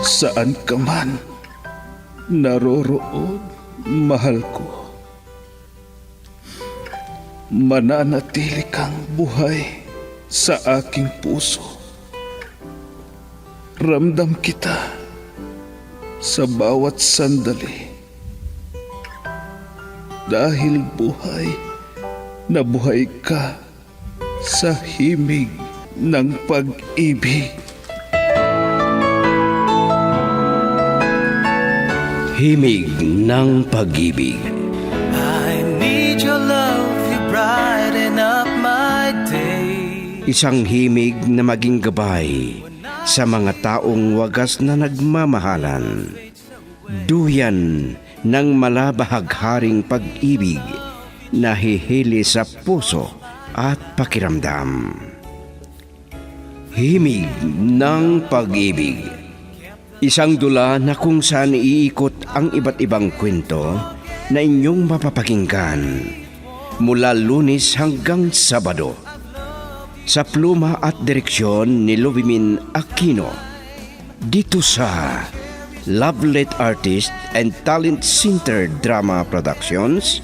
Saan ka man naroroon, mahal ko, mananatili kang buhay sa aking puso. Ramdam kita sa bawat sandali. Dahil buhay na buhay ka sa himig ng pag-ibig. Himig ng pag-ibig. I need your love, you brighten up my day. Isang himig na maging gabay sa mga taong wagas na nagmamahalan. Duyan ng malabahagharing pag-ibig na hihili sa puso at pakiramdam. Himig ng pag-ibig. Isang dula na kung saan iikot ang iba't ibang kwento na inyong mapapakinggan mula Lunes hanggang Sabado. Sa pluma at direksyon ni Luvimin Aquino. Dito sa Lovelet Artist and Talent Center Drama Productions,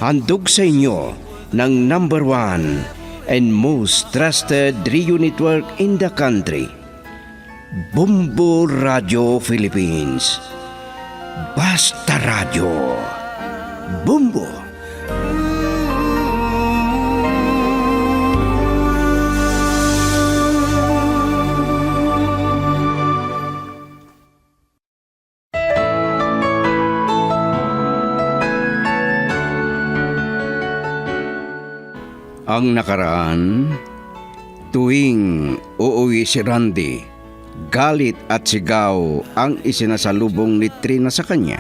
handog sa inyo ng #1 and most trusted radio network in the country, Bumbo Radio Philippines. Basta Radio. Bumbo. Ang nakaraan, tuwing uuwi si Randy, galit at sigaw ang isinasalubong ni Trina sa kanya.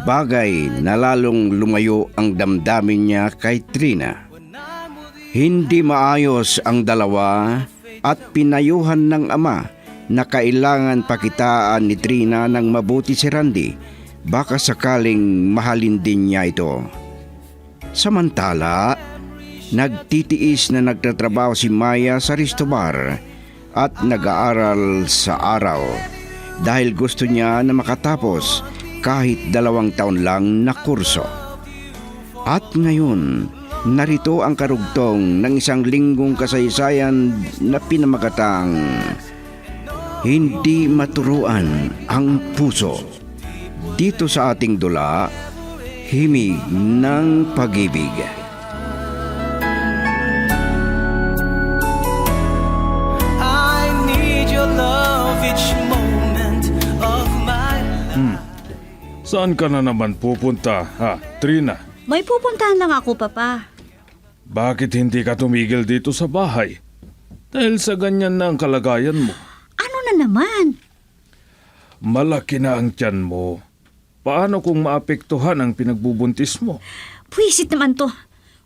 Bagay na lalong lumayo ang damdamin niya kay Trina. Hindi maayos ang dalawa at pinayuhan ng ama na kailangan pakitaan ni Trina ng mabuti si Randy, baka sakaling mahalin din niya ito. Samantala, nagtitiis na nagtatrabaho si Maya sa resto bar at nag-aaral sa araw dahil gusto niya na makatapos kahit 2 taon lang na kurso. At ngayon, narito ang karugtong ng 1 linggong kasaysayan na pinamagatang Hindi Maturuan ang Puso. Dito sa ating dula, Himig ng Pag-ibig. Saan ka na naman pupunta, ha, Trina? May pupuntahan lang ako, Papa. Bakit hindi ka tumigil dito sa bahay? Dahil sa ganyan na ang kalagayan mo. Ano na naman? Malaki na ang tiyan mo. Paano kung maapektuhan ang pinagbubuntis mo? Pwisit naman to.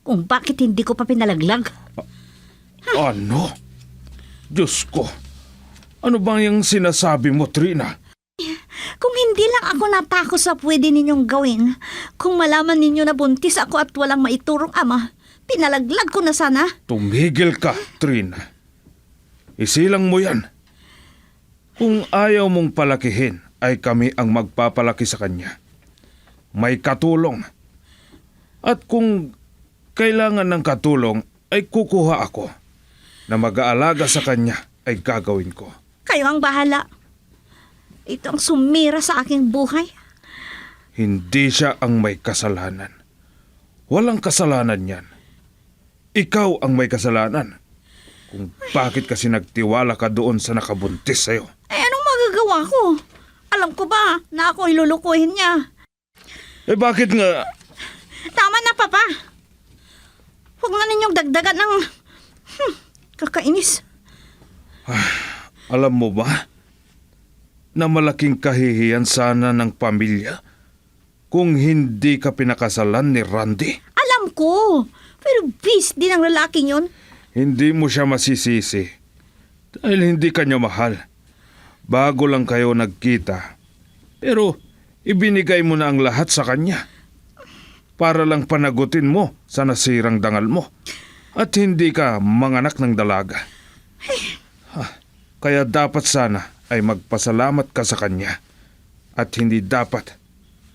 Kung bakit hindi ko pa pinalaglag. Ano? Diyos ko. Ano bang yung sinasabi mo, Trina? Kung hindi lang ako natakot sa pwede ninyong gawin, kung malaman ninyo na buntis ako at walang maiturong ama, pinalaglag ko na sana. Tumigil ka, Trina. Isilang mo yan. Kung ayaw mong palakihin, ay kami ang magpapalaki sa kanya. May katulong. At kung kailangan ng katulong, ay kukuha ako. Na mag-aalaga sa kanya ay gagawin ko. Kayo ang bahala. Ito ang sumira sa aking buhay. Hindi siya ang may kasalanan. Walang kasalanan yan. Ikaw ang may kasalanan. Kung bakit kasi nagtiwala ka doon sa nakabuntis sa'yo. Anong magagawa ko? Alam ko ba na ako ilulukuhin niya? Bakit nga? Tama na, Papa. Huwag na ninyong dagdagan ng... kakainis. Alam mo ba na malaking kahihiyan sana ng pamilya kung hindi ka pinakasalan ni Randy? Alam ko. Pero bis din ang lalaking yon. Hindi mo siya masisisi dahil hindi ka niya mahal. Bago lang kayo nagkita. Pero ibinigay mo na ang lahat sa kanya para lang panagutin mo sa nasirang dangal mo at hindi ka manganak ng dalaga. Kaya dapat sana ay magpasalamat ka sa kanya at hindi dapat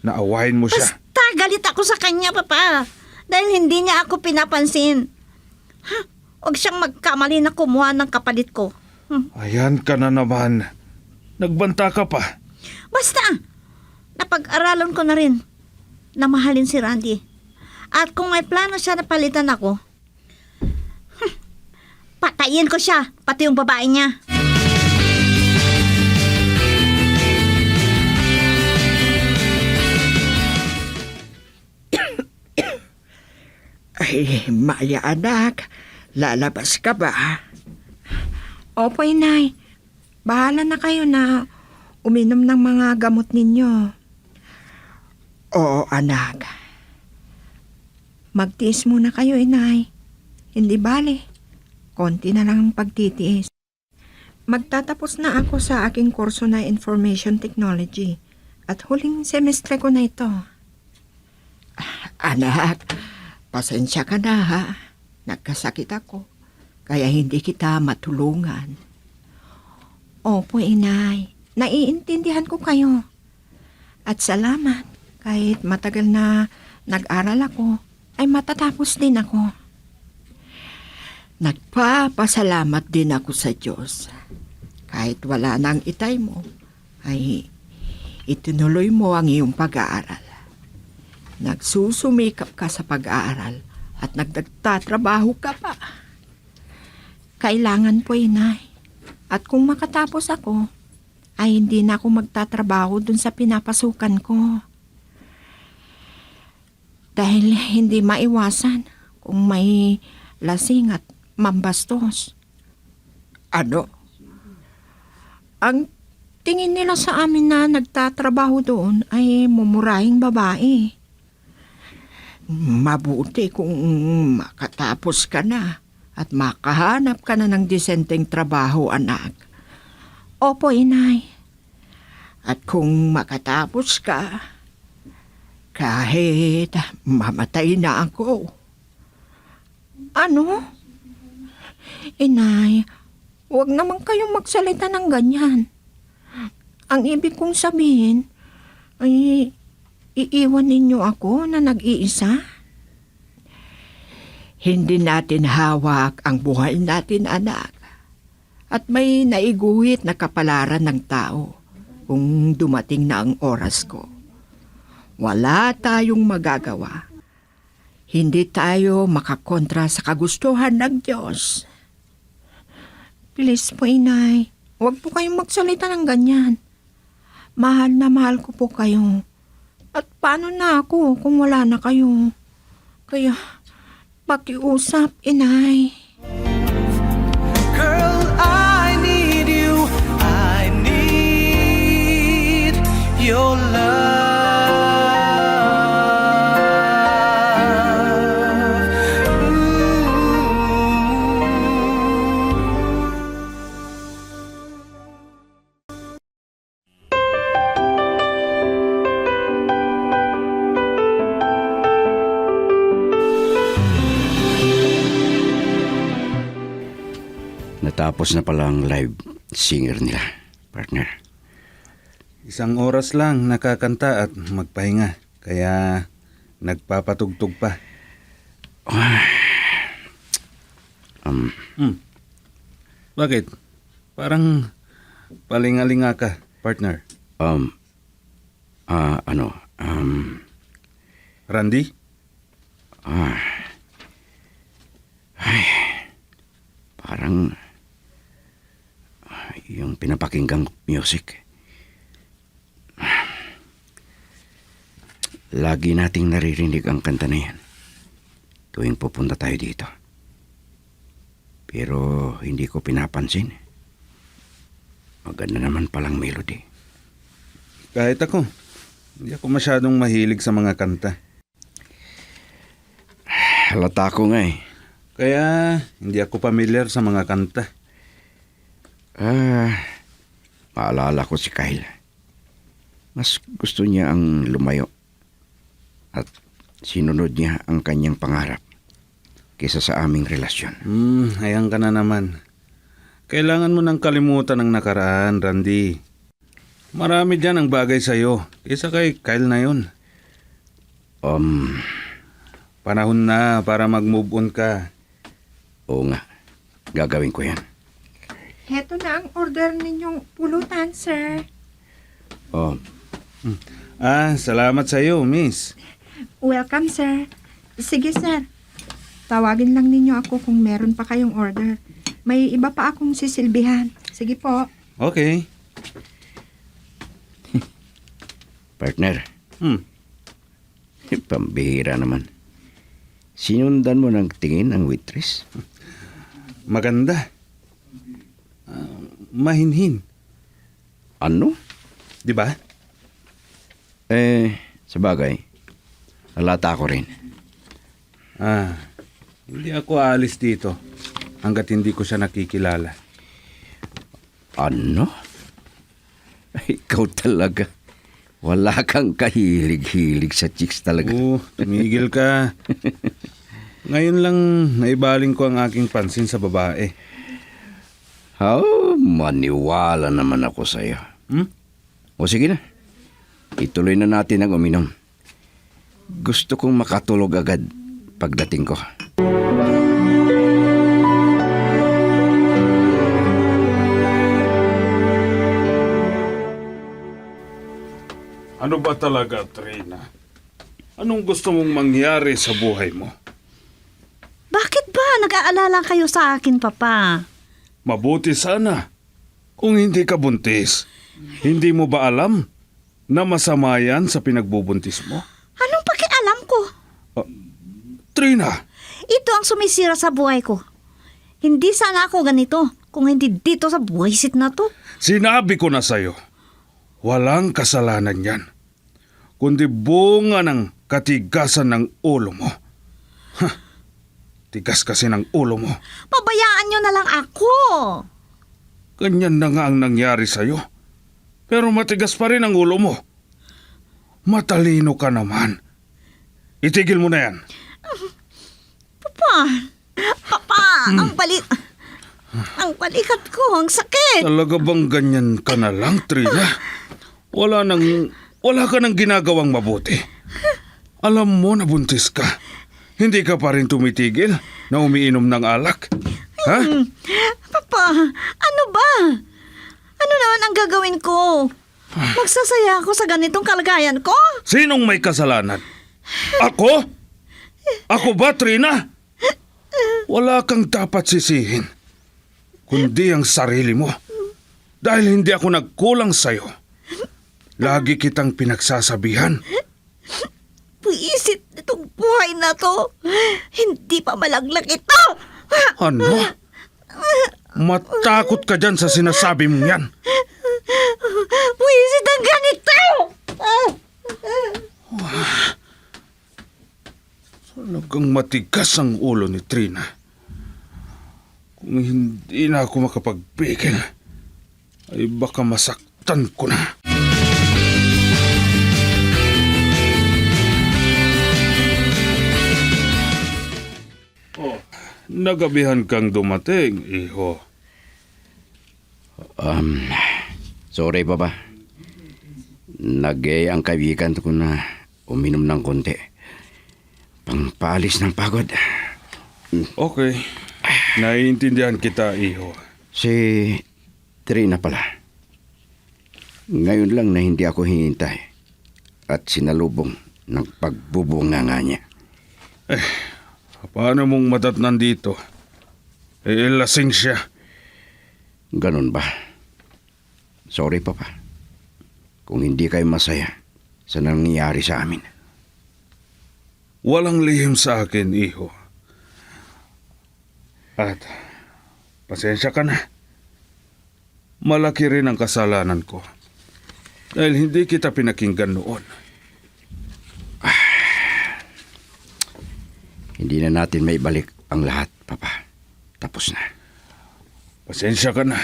na awahin mo siya. Basta galit ako sa kanya, Papa. Dahil hindi niya ako pinapansin. Huwag siyang magkamali na kumuha ng kapalit ko. Ayan ka na naman. Nagbanta ka pa. Basta, napag-aralan ko na rin na mahalin si Randy. At kung may plano siya na palitan ako, patayin ko siya, pati yung babae niya. Ay, Maya anak, lalabas ka ba? Opo, inay. Bahala na kayo na uminom ng mga gamot ninyo. Oo, anak. Magtiis muna kayo, inay. Hindi bale. Konti na lang ang pagtitiis. Magtatapos na ako sa aking kurso na Information Technology at huling semestre ko na ito. Anak, pasensya ka na ha. Nagkasakit ako. Kaya hindi kita matulungan. Opo, inay. Naiintindihan ko kayo. At salamat. Kahit matagal na nag-aral ako, ay matatapos din ako. Nagpapasalamat din ako sa Diyos. Kahit wala nang itay mo, ay itinuloy mo ang iyong pag-aaral. Nagsusumikap ka sa pag-aaral at nagtatrabaho ka pa. Kailangan po, inay. At kung makatapos ako, ay hindi na ako magtatrabaho dun sa pinapasukan ko. Dahil hindi maiwasan kung may lasing at mambastos. Ano? Ang tingin nila sa amin na nagtatrabaho doon ay mumurahing babae. Mabuti kung makatapos ka na at makahanap ka na ng disenteng trabaho, anak. Opo, inay. At kung makatapos ka, kahit mamatay na ako. Ano? Inay, huwag naman kayong magsalita ng ganyan. Ang ibig kong sabihin ay iiwan ninyo ako na nag-iisa? Hindi natin hawak ang buhay natin, anak. At may naiguhit na kapalaran ng tao kung dumating na ang oras ko. Wala tayong magagawa. Hindi tayo makakontra sa kagustuhan ng Diyos. Please po, inay. Huwag po kayong magsalita ng ganyan. Mahal na mahal ko po kayo. At paano na ako kung wala na kayo? Kaya, pakiusap, inay. Girl, I need you. I need your love. Natapos na pala ang live singer nila, partner. 1 oras lang nakakanta at magpahinga. Kaya nagpapatugtog pa. Bakit? Parang palingalinga ka, partner. Randy? Parang yung pinapakinggang music. Lagi nating naririnig ang kanta na yan tuwing pupunta tayo dito. Pero hindi ko pinapansin. Maganda naman palang melody. Kahit ako. Hindi ako masyadong mahilig sa mga kanta. Halata ko nga eh. Kaya hindi ako familiar sa mga kanta. Maalala ko si Kyle. Mas gusto niya ang lumayo at sinunod niya ang kanyang pangarap kaysa sa aming relasyon. Ayan ka na naman. Kailangan mo nang kalimutan ang nakaraan, Randy. Marami dyan ang bagay sa'yo. Kaysa kay Kyle na yun. Panahon na para mag-move on ka. Oo nga. Gagawin ko yan. Heto na ang order ninyong pulutan, sir. Oh, Salamat sa'yo, miss. Welcome, sir. Sige, sir. Tawagin lang ninyo ako kung meron pa kayong order. May iba pa akong sisilbihan. Sige po. Okay. partner. Hmm. Pambihira naman. Sinundan mo ng tingin ang waitress? Maganda. Mahinhin. Ano? Di ba? Sabagay. Halata ako rin. Hindi ako aalis dito hanggat hindi ko siya nakikilala. Ano? Ikaw talaga. Wala kang kahilig-hilig sa chicks talaga. Tumigil ka. Ngayon lang naibaling ko ang aking pansin sa babae. Maniwala naman ako sa'yo. O sige na. Ituloy na natin ang uminom. Gusto kong makatulog agad pagdating ko. Ano ba talaga, Trina? Anong gusto mong mangyari sa buhay mo? Bakit ba nag-aalala kayo sa akin, Papa? Mabuti sana. Kung hindi ka buntis, hindi mo ba alam na masama yan sa pinagbubuntis mo? Anong pakialam ko? Trina! Ito ang sumisira sa buhay ko. Hindi sana ako ganito kung hindi dito sa buwisit na to. Sinabi ko na sa'yo, walang kasalanan yan, kundi bunga ng katigasan ng ulo mo. Tigas kasi ng ulo mo. Pabayaan nyo na lang ako. Ganyan na nga ang nangyari sa'yo. Pero matigas pa rin ang ulo mo. Matalino ka naman. Itigil mo na yan. Papa, ang balikat ko, ang sakit. Talaga bang ganyan ka na lang, Trina? Wala ka nang ginagawang mabuti. Alam mo na buntis ka. Hindi ka pa rin tumitigil na umiinom ng alak. Ha? Papa, ano ba? Ano naman ang gagawin ko? Magsasaya ako sa ganitong kalagayan ko? Sinong may kasalanan? Ako? Ako ba, Trina? Wala kang dapat sisihin, kundi ang sarili mo. Dahil hindi ako nagkulang sa'yo. Lagi kitang pinagsasabihan. Puisit itong buhay na to. Hindi pa malaglag ito. Ano? Matakot ka dyan sa sinasabi mong yan. Puisit ang ganito. Talagang matigas ang ulo ni Trina. Kung hindi na ako makapagpigil, ay baka masaktan ko na. Nagabihan kang dumating, iho. Sorry, Papa. Ang kaibigan ko na uminom ng konti. Pangpalis ng pagod. Okay. Naiintindihan kita, iho. Si Trina pala. Ngayon lang na hindi ako hinintay at sinalubong ng pagbubunganga niya. Paano mong madatnan dito? Lasing siya. Ganon ba? Sorry, Papa. Kung hindi kayo masaya sa nangyayari sa amin. Walang lihim sa akin, iho. At pasensya ka na. Malaki rin ang kasalanan ko. Dahil hindi kita pinakinggan noon. Hindi na natin maibalik ang lahat, Papa. Tapos na. Pasensya ka na.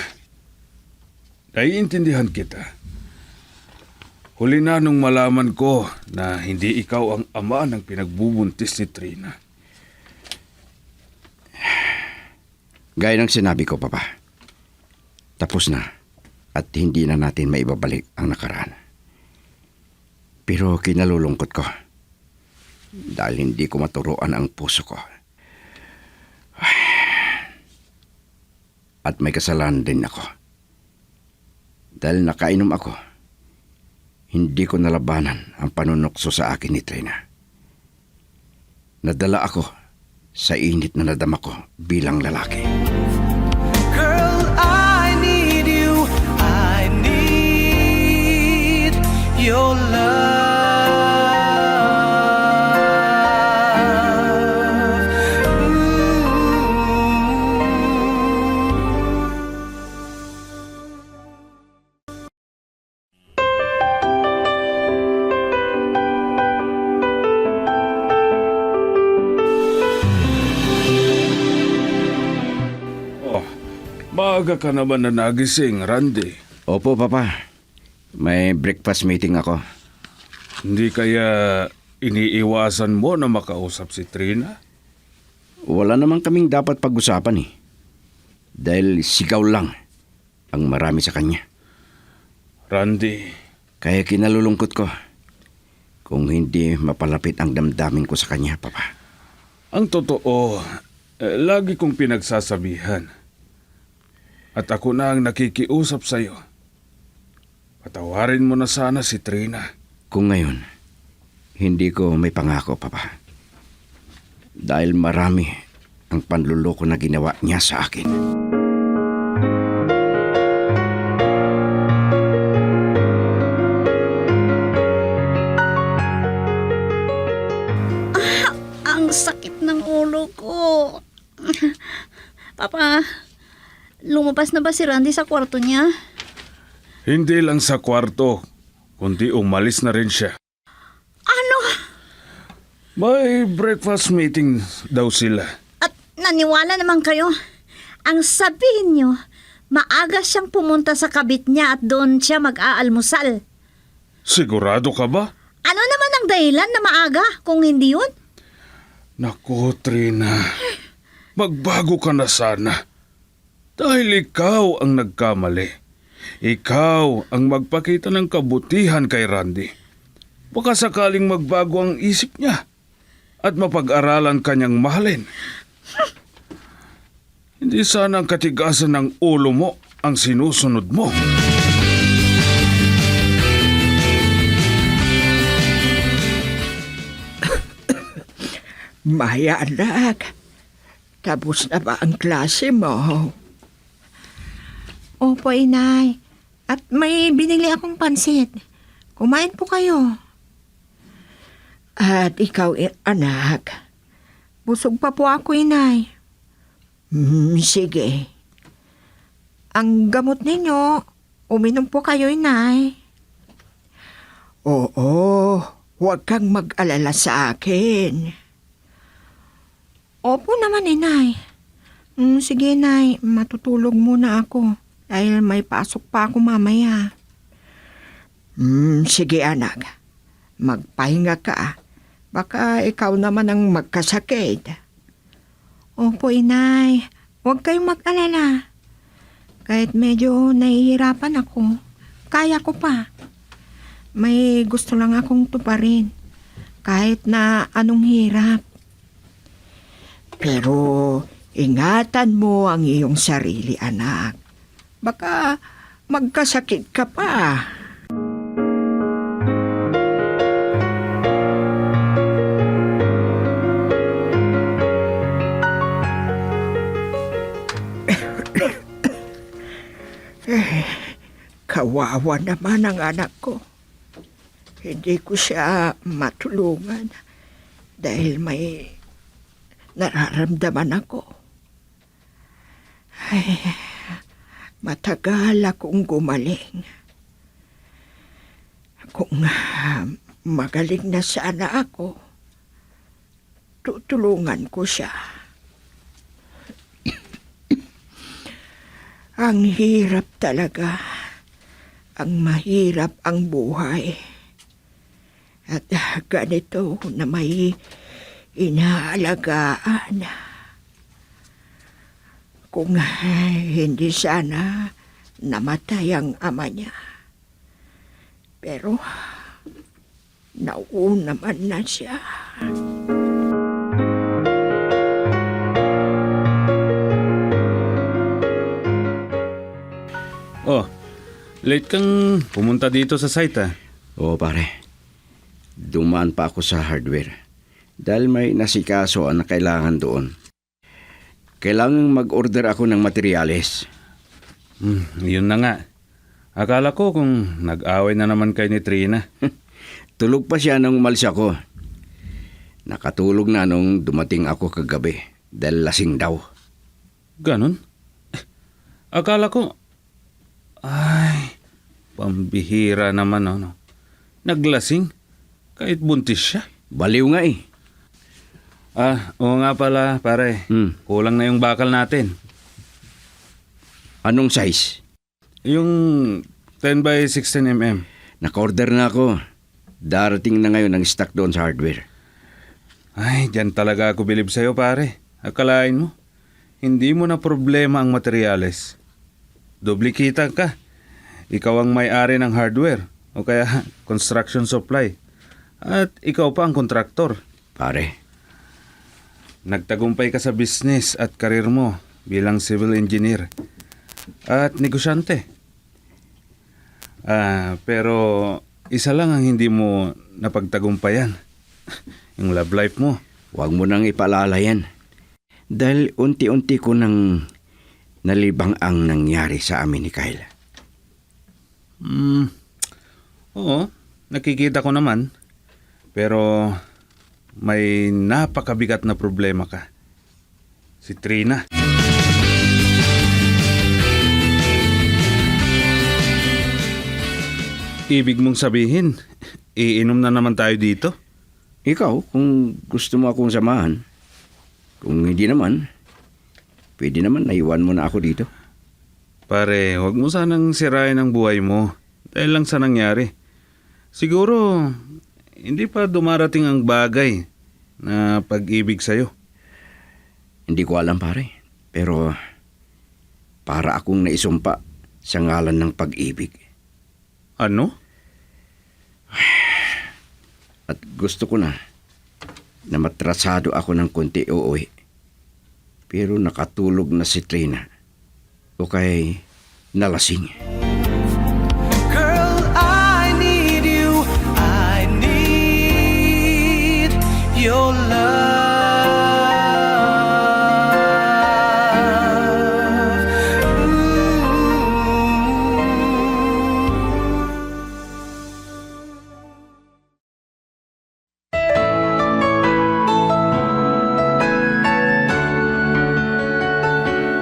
Naiintindihan kita. Huli na nung malaman ko na hindi ikaw ang ama ng pinagbubuntis ni Trina. Gaya ng sinabi ko, Papa. Tapos na at hindi na natin maibabalik ang nakaraan. Pero kinalulungkot ko dahil hindi ko maturuan ang puso ko. At may kasalanan din ako. Dahil nakainom ako, hindi ko nalabanan ang panunokso sa akin ni Trina. Nadala ako sa init na nadama ko bilang lalaki. Girl, I need you. I need your love. Oh, maaga ka naman na nagising, Randy. Opo, Papa. May breakfast meeting ako. Hindi kaya iniiwasan mo na makausap si Trina? Wala naman kaming dapat pag-usapan eh. Dahil sigaw lang ang marami sa kanya. Randy, Kaya kinalulungkot ko kung hindi mapalapit ang damdamin ko sa kanya, Papa. ang totoo, lagi kong pinagsasabihan. At ako na ang nakikiusap sa'yo. Patawarin mo na sana si Trina. Kung ngayon, hindi ko may pangako, Papa. Dahil marami ang panluloko na ginawa niya sa akin. Ang sakit ng ulo ko. Papa, lumabas na ba si Randy sa kwarto niya? Hindi lang sa kwarto, kundi umalis na rin siya. Ano? May breakfast meeting daw sila. At naniwala naman kayo? Ang sabihin niyo, maaga siyang pumunta sa kabit niya at doon siya mag-aalmusal. Sigurado ka ba? Ano naman ang dahilan na maaga kung hindi yun? Naku, Trina. Magbago ka na sana. Dahil ikaw ang nagkamali. Ikaw ang magpakita ng kabutihan kay Randy. Baka sakaling magbago ang isip niya at mapag-aralan kanyang mahalin. Hindi sana ang katigasan ng ulo mo ang sinusunod mo. Maya, anak. Tapos na ba ang klase mo? Opo, inay. At may binili akong pansit. Kumain po kayo. At ikaw, anak. Busog pa po ako, inay. Sige. Ang gamot ninyo, uminom po kayo, inay. Oo, huwag kang mag-alala sa akin. Opo naman, inay. Sige, inay. Matutulog muna ako. Dahil may pasok pa ako mamaya. Sige, anak. Magpahinga ka. Baka ikaw naman ang magkasakit. Opo, inay. Huwag kayong mag-alala. Kahit medyo nahihirapan ako, kaya ko pa. May gusto lang akong tuparin. Kahit na anong hirap. Pero ingatan mo ang iyong sarili, anak. Baka magkasakit ka pa. Kawawa naman ang anak ko. Hindi ko siya matulungan dahil may nararamdaman ako. Ay, matagal akong gumaling. Kung magaling na sana ako, tutulungan ko siya. Ang hirap talaga. Ang mahirap ang buhay. At ganito na may inaalagaan. Kung hindi sana namatay ang ama niya. Pero nauuna man na siya. Oh, late kang pumunta dito sa site ah. Oo pare, dumaan pa ako sa hardware dahil may nasikaso ang kailangan doon. Kailangan mag-order ako ng materyales. Yun na nga. Akala ko kung nag-away na naman kay ni Trina. Tulog pa siya nung umalis ako. Nakatulog na nung dumating ako kagabi dahil lasing daw. Ganon? Akala ko... Ay, pambihira naman ano. Naglasing? Kahit buntis siya? Baliw nga eh. Oo nga pala, pare. Kulang na yung bakal natin. Anong size? Yung 10 by 16 mm. Naka-order na ako. Darating na ngayon ang stock doon sa hardware. Ay, dyan talaga ako bilib sa'yo, pare. Akalain mo, hindi mo na problema ang materyales. Duplikita ka. Ikaw ang may-ari ng hardware o kaya construction supply. At ikaw pa ang kontraktor. Pare, Nagtagumpay ka sa business at karir mo bilang civil engineer at negosyante. Pero isa lang ang hindi mo napagtagumpayan. Yung love life mo. huwag mo nang ipaalala yan. Dahil unti-unti ko nang nalibang ang nangyari sa amin ni Kyle. Oo, nakikita ko naman. Pero may napakabigat na problema ka. Si Trina. Ibig mong sabihin, iinom na naman tayo dito? Ikaw, kung gusto mo akong samahan. Kung hindi naman, pwede naman naiwan mo na ako dito. Pare, huwag mo sanang sirain ang buhay mo dahil lang sa nangyari. Siguro, hindi pa dumarating ang bagay na pag-ibig sa'yo. Hindi ko alam pare, pero para akong naisumpa sa ngalan ng pag-ibig. Ano? At gusto ko na matrasado ako ng konti uuwi. Pero nakatulog na si Trina o kay nalasing. Girl, I need you. I need your love.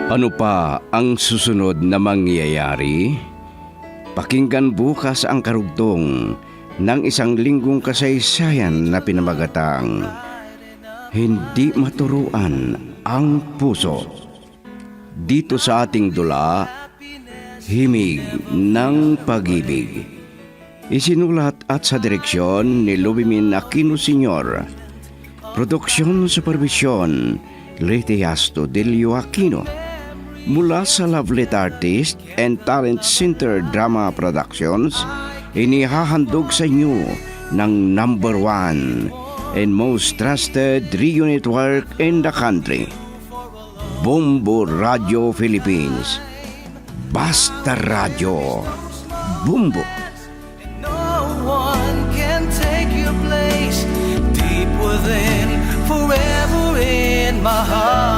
Ano pa ang susunod na mangyayari? Pakinggan bukas ang karugtong ng isang linggong kasaysayan na pinamagatang Hindi Maturuan ang Puso. Dito sa ating dula, Himig ng Pag-ibig. Isinulat at sa direksyon ni Lubimin Aquino Sr. Produksyon Supervision Lete Yasto Delio Aquino. Mula sa Lovelet Artist and Talent Center Drama Productions, inihahandog sa inyo ng #1 and most trusted radio network in the country, Bombo Radio Philippines. Basta Radio. Bombo. No one can take your place. Deep within, forever in my heart.